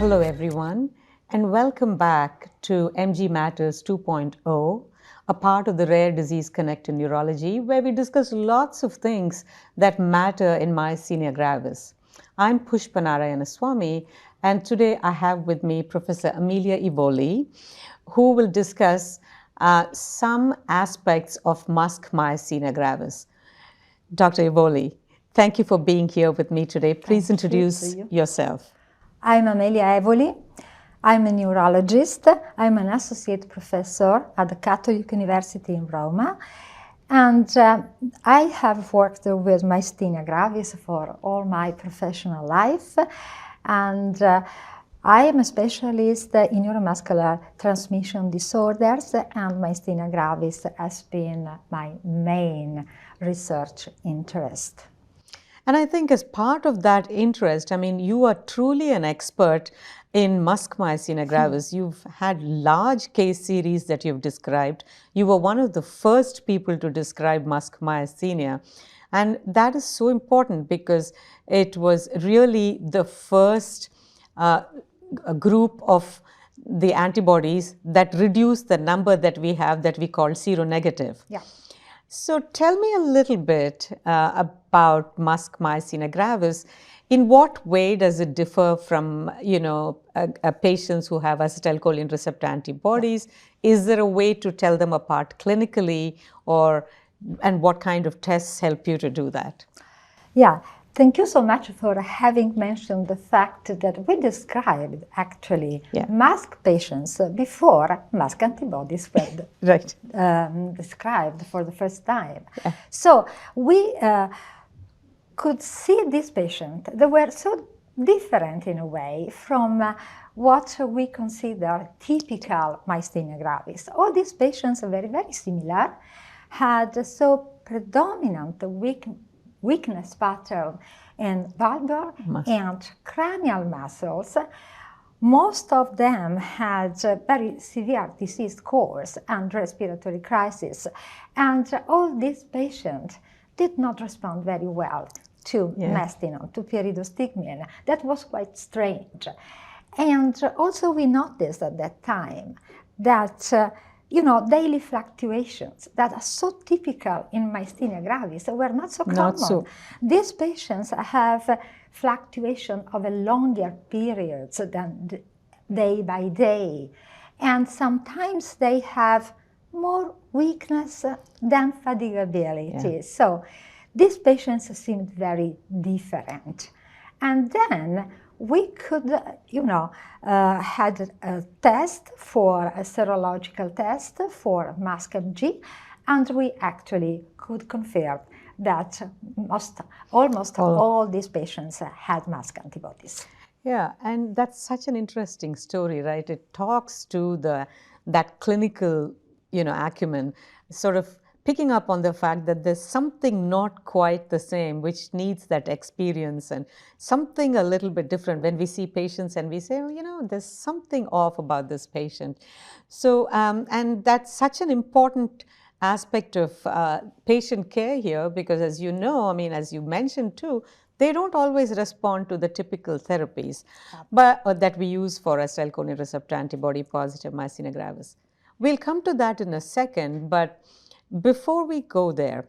Hello everyone, and welcome back to MG Matters 2.0, a part of the Rare Disease Connect in Neurology, where we discuss lots of things that matter in myasthenia gravis. I'm Pushpa Narayanaswami, and today I have with me Professor Amelia Evoli, who will discuss some aspects of MuSK myasthenia gravis. Dr. Evoli, thank you for being here with me today. Please introduce yourself. I'm Amelia Evoli. I'm a neurologist. I'm an associate professor at the Catholic University in Rome. And I have worked with myasthenia gravis for all my professional life. And I am a specialist in neuromuscular transmission disorders, and myasthenia gravis has been my main research interest. And I think as part of that interest, I mean, you are truly an expert in MuSK myasthenia gravis. You've had large case series that you've described. You were one of the first people to describe MuSK myasthenia. And that is so important because it was really the first group of the antibodies that reduce the number that we have that we call seronegative. Yeah. So tell me a little bit about MuSK myasthenia gravis. In what way does it differ from, patients who have acetylcholine receptor antibodies? Is there a way to tell them apart clinically, and what kind of tests help you to do that? Yeah. Thank you so much for having mentioned the fact that we described actually MuSK patients before MuSK antibodies were described for the first time. Yeah. So we could see this patient. They were so different in a way from what we consider typical myasthenia gravis. All these patients are very, very similar, had so predominant weakness pattern in valvular and cranial muscles. Most of them had very severe disease course and respiratory crisis. And all these patients did not respond very well to mestinon, to pyridostigmine. That was quite strange. And also we noticed at that time that daily fluctuations that are so typical in myasthenia gravis were not so common. These patients have fluctuation of a longer periods than day by day. And sometimes they have more weakness than fatigability. Yeah. So these patients seemed very different. And then we could, had a test for a serological test for MuSK MG, and we actually could confirm that almost all these patients had MuSK antibodies. Yeah, and that's such an interesting story, right? It talks to that clinical, acumen, sort of picking up on the fact that there's something not quite the same, which needs that experience and something a little bit different when we see patients and we say, there's something off about this patient. So, and that's such an important aspect of patient care here, because as you know, as you mentioned too, they don't always respond to the typical therapies that we use for acetylcholine receptor antibody positive myasthenia gravis. We'll come to that in a second, but before we go there,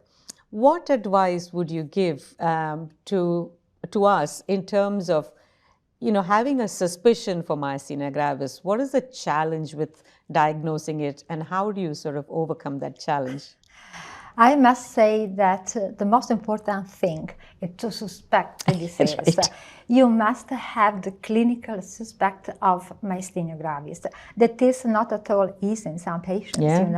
what advice would you give to us in terms of, having a suspicion for myasthenia gravis? What is the challenge with diagnosing it, and how do you sort of overcome that challenge? I must say that the most important thing is to suspect the disease. Right. You must have the clinical suspect of myasthenia gravis. That is not at all easy in some patients,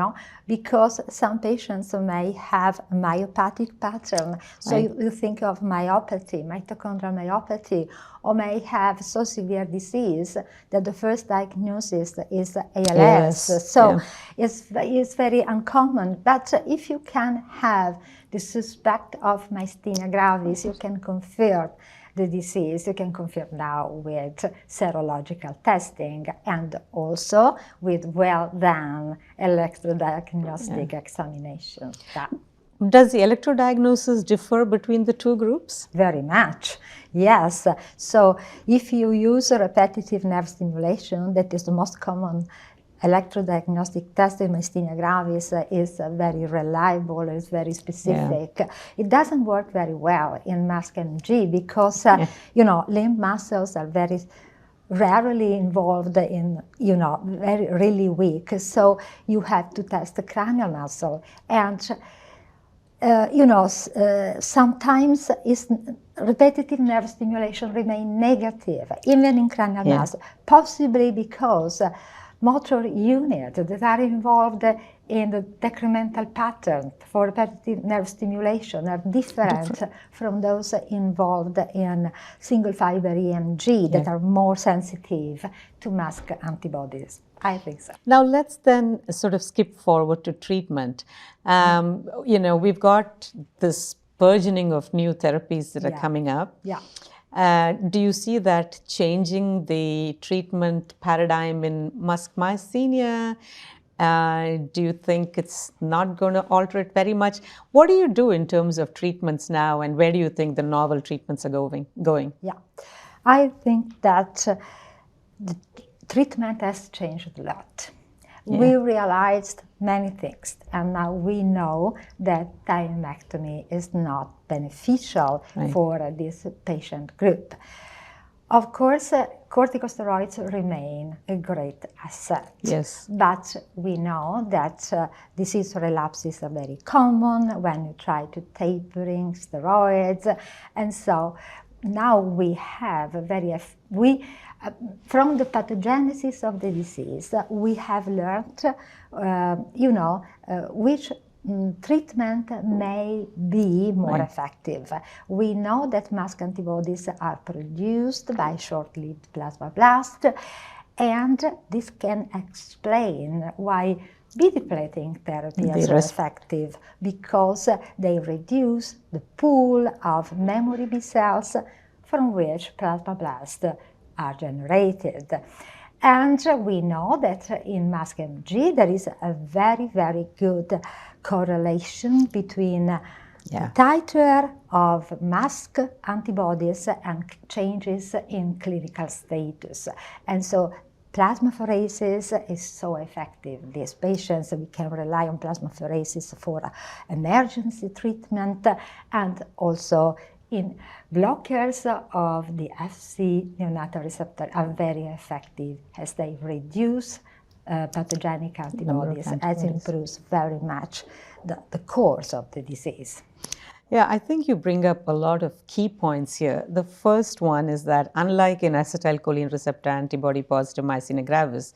because some patients may have a myopathic pattern. So you think of myopathy, mitochondrial myopathy, or may have so severe disease that the first diagnosis is ALS. So it's very uncommon. But if you can have the suspect of myasthenia gravis, you can confirm the disease. You can confirm now with serological testing and also with well-done electrodiagnostic examination. Does the electrodiagnosis differ between the two groups? Very much, yes. So if you use a repetitive nerve stimulation, that is the most common electrodiagnostic test in myasthenia gravis, is very reliable, is very specific. Yeah. It doesn't work very well in MuSK MG because, you know, limb muscles are very rarely involved in, you know, really weak. So you have to test the cranial muscle. And you know, sometimes repetitive nerve stimulation remain negative, even in cranial muscle, possibly because motor units that are involved in the decremental pattern for repetitive nerve stimulation are different from those involved in single fiber EMG that are more sensitive to MuSK antibodies. I think so. Now let's then sort of skip forward to treatment. You know, we've got this burgeoning of new therapies that are coming up. Do you see that changing the treatment paradigm in MuSK myasthenia? Do you think it's not going to alter it very much? What do you do in terms of treatments now, and where do you think the novel treatments are going? Yeah, I think that the treatment has changed a lot. We realized many things, and now we know that thymectomy is not beneficial for this patient group. Of course, corticosteroids remain a great asset. But we know that disease relapses are very common when you try to tapering steroids, and so now we have from the pathogenesis of the disease, we have learned, you know, which treatment may be more effective. We know that MuSK antibodies are produced by short-lived plasmablasts, and this can explain why B depleting therapy is so effective, because they reduce the pool of memory B cells from which plasmablasts are generated. And we know that in MuSK MG there is a very, very good correlation between the titer of MuSK antibodies and changes in clinical status. And so plasmapheresis is so effective. These patients, we can rely on plasmapheresis for emergency treatment, and also in blockers of the Fc neonatal receptor are very effective as they reduce pathogenic antibodies, as improves very much the course of the disease. Yeah, I think you bring up a lot of key points here. The first one is that unlike in acetylcholine receptor antibody positive myasthenia gravis,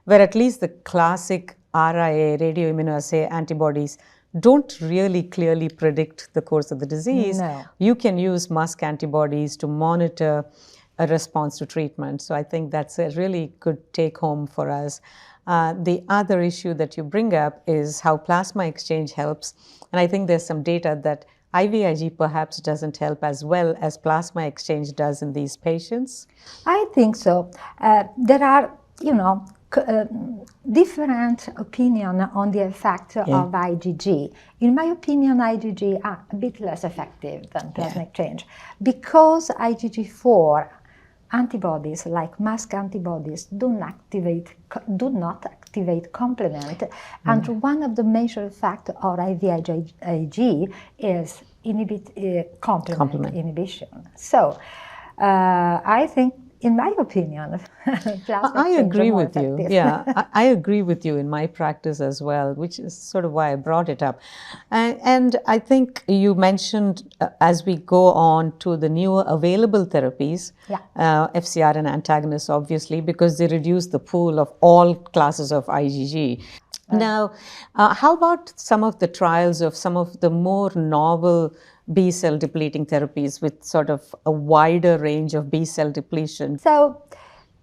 where at least the classic RIA radioimmunoassay antibodies don't really clearly predict the course of the disease, you can use MuSK antibodies to monitor a response to treatment. So I think that's a really good take home for us. The other issue that you bring up is how plasma exchange helps. And I think there's some data that IVIG perhaps doesn't help as well as plasma exchange does in these patients. I think so. There are, you know, different opinion on the effect of IgG. In my opinion, IgG are a bit less effective than plasma exchange, because IgG4 antibodies, like MuSK antibodies, do not activate complement, and one of the major effects of IVIG is complement inhibition. So I think, in my opinion, I agree with you. Yeah, I agree with you in my practice as well, which is sort of why I brought it up. And I think you mentioned as we go on to the newer available therapies, FcR and antagonists, obviously, because they reduce the pool of all classes of IgG. Now, how about some of the trials of some of the more novel B-cell depleting therapies with sort of a wider range of B-cell depletion? So,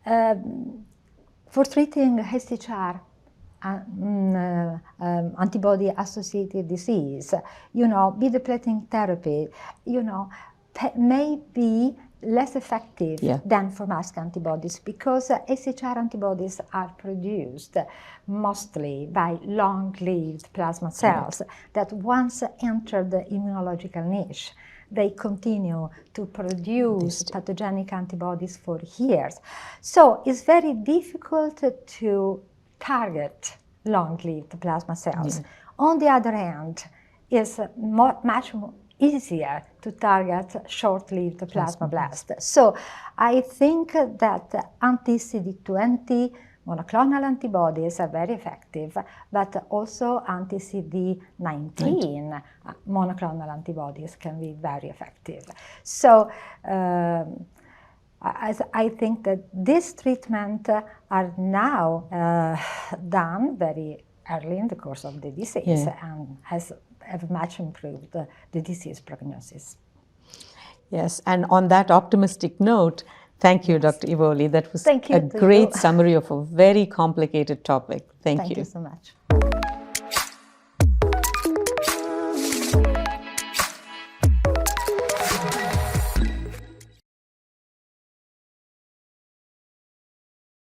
for treating HChR antibody-associated disease, you know, B depleting therapy, you know, may be less effective than for MuSK antibodies, because AChR antibodies are produced mostly by long-lived plasma cells that once enter the immunological niche, they continue to produce pathogenic antibodies for years. So it's very difficult to target long-lived plasma cells. On the other hand, it's much more easier to target short-lived plasmablasts. So I think that anti-CD20 monoclonal antibodies are very effective, but also anti-CD19 monoclonal antibodies can be very effective. So I think that this treatment are now done very early in the course of the disease and have much improved the disease prognosis. Yes, and on that optimistic note, thank you, Dr. Evoli. That was a great summary of a very complicated topic. Thank you. Thank you so much.